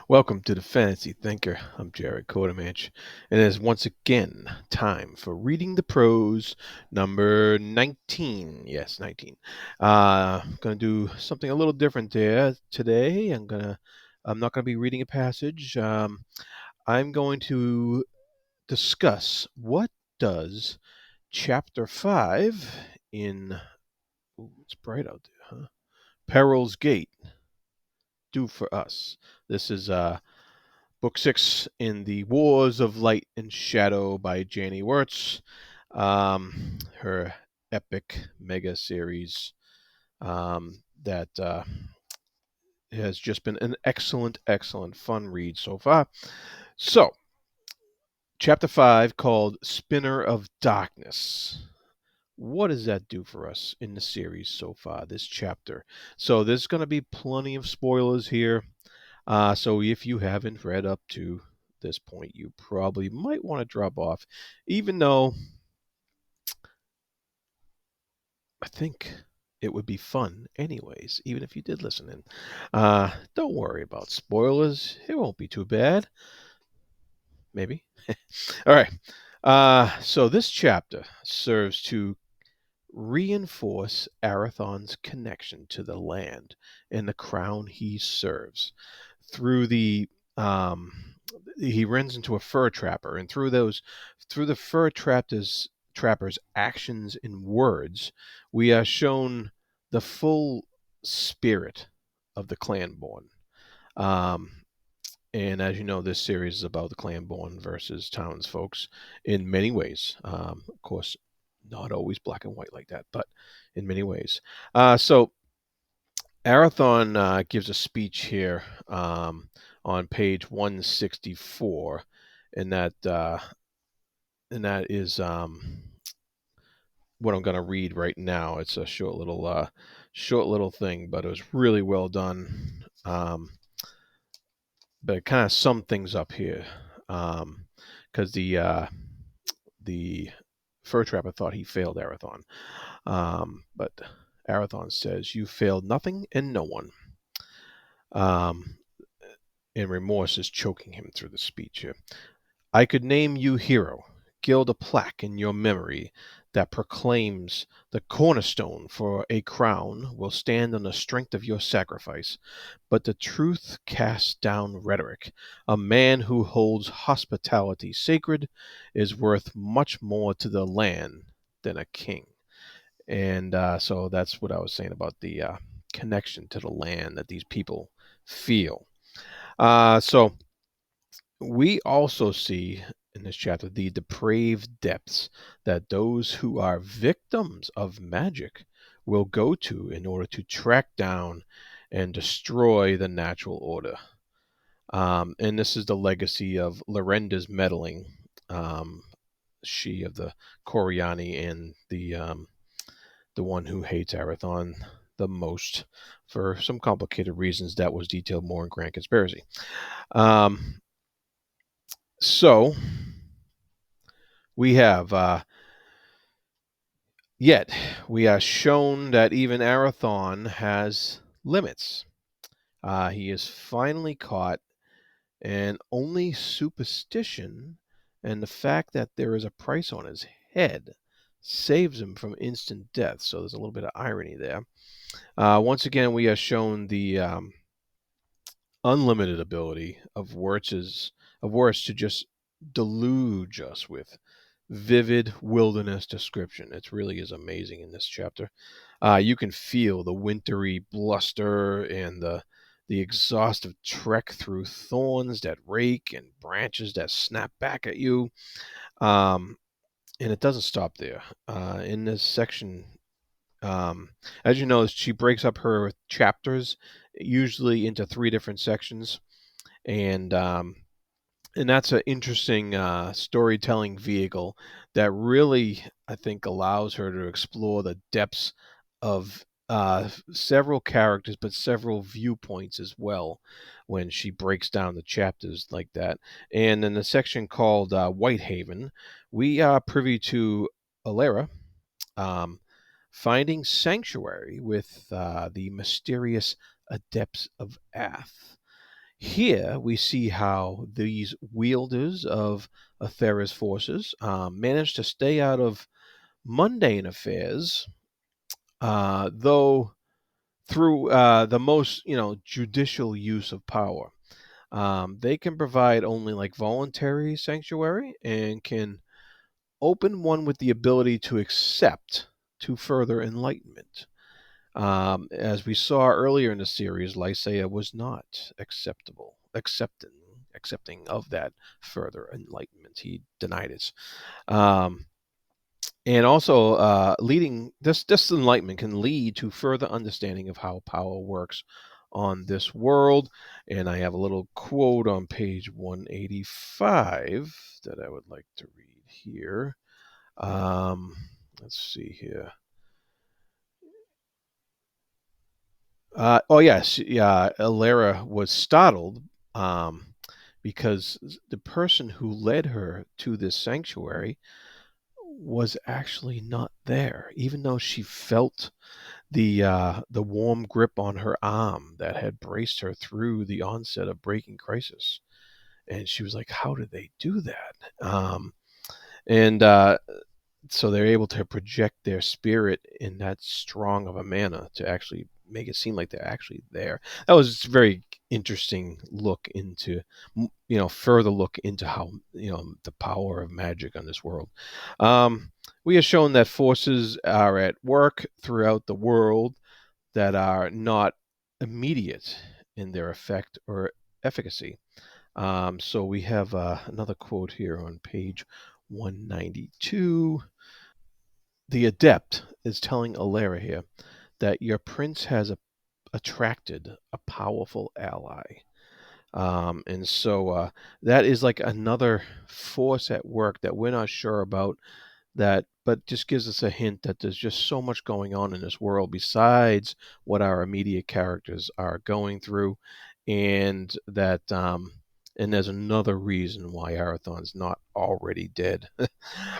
Welcome to the Fantasy Thinker. I'm Jared Codemanch, and it is once again time for reading the prose number 19. Yes, 19. Gonna do something a little different there today. I'm not gonna be reading a passage. I'm going to discuss what does chapter 5 in it's bright out there, huh? Peril's Gate do for us. This is Book 6 in the Wars of Light and Shadow by Janny Wurts. Her epic mega series that has just been an excellent, excellent fun read so far. So, chapter 5 called Spinner of Darkness. What does that do for us in the series so far, this chapter? So, there's going to be plenty of spoilers here. So if you haven't read up to this point, you probably might want to drop off, even though I think it would be fun anyways, even if you did listen in. Don't worry about spoilers. It won't be too bad. Maybe. All right. So this chapter serves to reinforce Arathon's connection to the land and the crown he serves through the um he runs into a fur trapper, and through the trapper's actions and words, we are shown the full spirit of the clanborn. um and as you know, this series is about the clanborn versus townsfolks in many ways. Of course, not always black and white like that, but in many ways. So Arathon gives a speech here on page 164, and that is what I'm going to read right now. It's a short little thing, but it was really well done. But it kind of summed things up here, because the fur trapper thought he failed Arathon, but Arathon says, "You failed nothing and no one." Um, and remorse is choking him through the speech here. "I could name you hero, gild a plaque in your memory that proclaims the cornerstone for a crown will stand on the strength of your sacrifice. But the truth casts down rhetoric. A man who holds hospitality sacred is worth much more to the land than a king." And so that's what I was saying about the connection to the land that these people feel. So we also see in this chapter the depraved depths that those who are victims of magic will go to in order to track down and destroy the natural order. And this is the legacy of Lorenda's meddling, she of the Coriani, and the one who hates Arathon the most for some complicated reasons that was detailed more in Grand Conspiracy. Um, so we have yet we are shown that even Arathon has limits. He is finally caught, and only superstition and the fact that there is a price on his head saves him from instant death. So there's a little bit of irony there. Once again, we are shown the unlimited ability of Wurts to just deluge us with vivid wilderness description. It really is amazing in this chapter. You can feel the wintry bluster and the exhaustive trek through thorns that rake and branches that snap back at you. Um, and it doesn't stop there. In this section, um, as you know, she breaks up her chapters usually into three different sections, and that's an interesting storytelling vehicle that really, I think, allows her to explore the depths of several characters, but several viewpoints as well, when she breaks down the chapters like that. And in the section called Whitehaven, we are privy to Alera um, finding sanctuary with the mysterious adepts of Ath. Here we see how these wielders of Aethera's forces manage to stay out of mundane affairs, though through the most judicial use of power. They can provide only like voluntary sanctuary and can open one with the ability to accept to further enlightenment. As we saw earlier in the series, Lysaea was not accepting of that further enlightenment. He denied it. Um, and also, leading this enlightenment can lead to further understanding of how power works on this world. And I have a little quote on page 185 that I would like to read here. Um, let's see here. Oh yes, yeah. Alara was startled um, because the person who led her to this sanctuary was actually not there, even though she felt the warm grip on her arm that had braced her through the onset of breaking crisis. And she was like, "How did they do that?" And so they're able to project their spirit in that strong of a manner to actually make it seem like they're actually there. That was a very interesting look into, further look into how the power of magic on this world. Um, we have shown that forces are at work throughout the world that are not immediate in their effect or efficacy. So we have another quote here on page 192. The adept is telling Alara here that your prince has attracted a powerful ally. And so that is like another force at work that we're not sure about, that but just gives us a hint that there's just so much going on in this world besides what our immediate characters are going through, and that and there's another reason why Arathon's not already dead.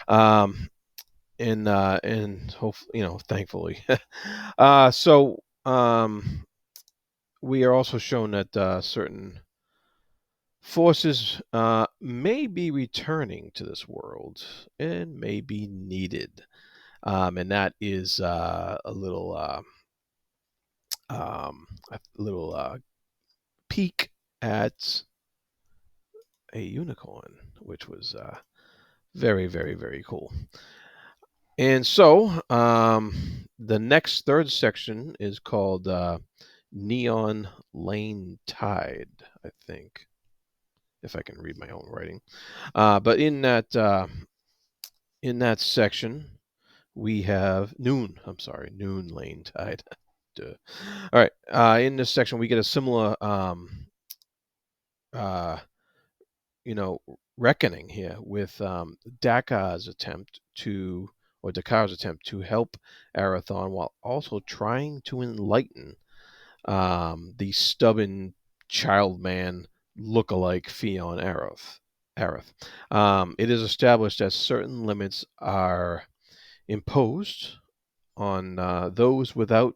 um, and hopefully, thankfully. So we are also shown that certain forces may be returning to this world and may be needed. And that is a little peek at a unicorn, which was very, very, very cool. And so the next third section is called Neon Lane Tide, I think, if I can read my own writing. But in that section, we have Noon. I'm sorry, Noon Lane Tide. Duh. All right. In this section, we get a similar, uh, you know, reckoning here with Dakar's attempt to, or Dakar's attempt to help Arathon while also trying to enlighten the stubborn child man look-alike Fion Arath. It is established that certain limits are imposed on those without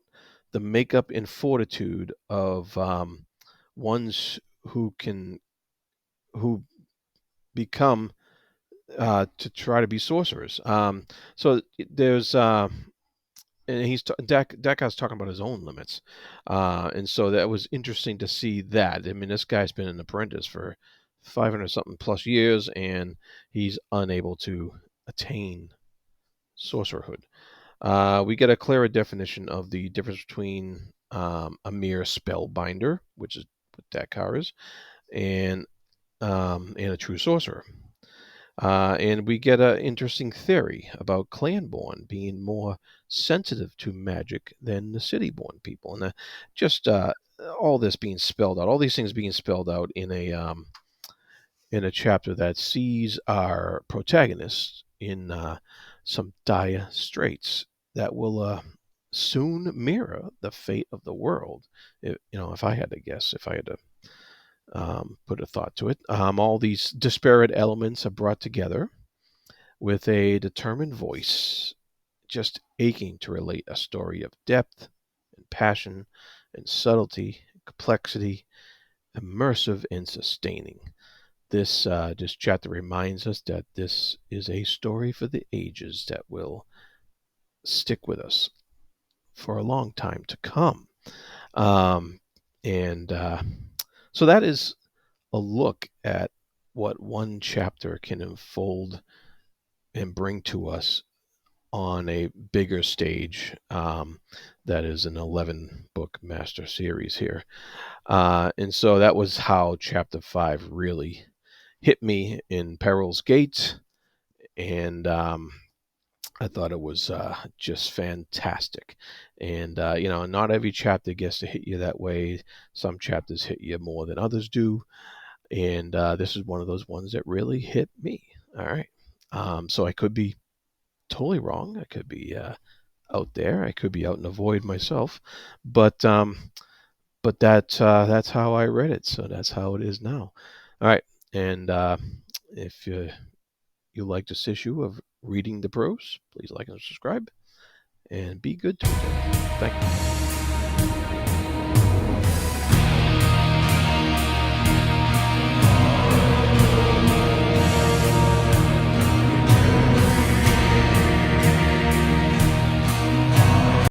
the makeup and fortitude of ones who become to try to be sorcerers. So there's and Deckard's talking about his own limits, and so that was interesting to see that. I mean, this guy's been an apprentice for 500 something plus years, and he's unable to attain sorcererhood. We get a clearer definition of the difference between a mere spellbinder, which is what Dakar is, and a true sorcerer. And we get an interesting theory about clanborn being more sensitive to magic than the city-born people, and just all this being spelled out, all these things being spelled out in a chapter that sees our protagonist in some dire straits that will soon mirror the fate of the world. If I had to guess, if I had to put a thought to it, all these disparate elements are brought together with a determined voice, just aching to relate a story of depth and passion and subtlety, and complexity, immersive and sustaining. This chapter reminds us that this is a story for the ages that will stick with us for a long time to come. Um, and so that is a look at what one chapter can unfold and bring to us on a bigger stage. That is an 11 book master series here. And so that was how chapter 5 really hit me in Peril's Gate. And I thought it was just fantastic. And, not every chapter gets to hit you that way. Some chapters hit you more than others do. And this is one of those ones that really hit me. All right. So I could be totally wrong. I could be out there. I could be out in a void myself. But that's how I read it. So that's how it is now. All right. And if you like this issue of Reading the Prose, please like and subscribe. And be good to each other. Thank you.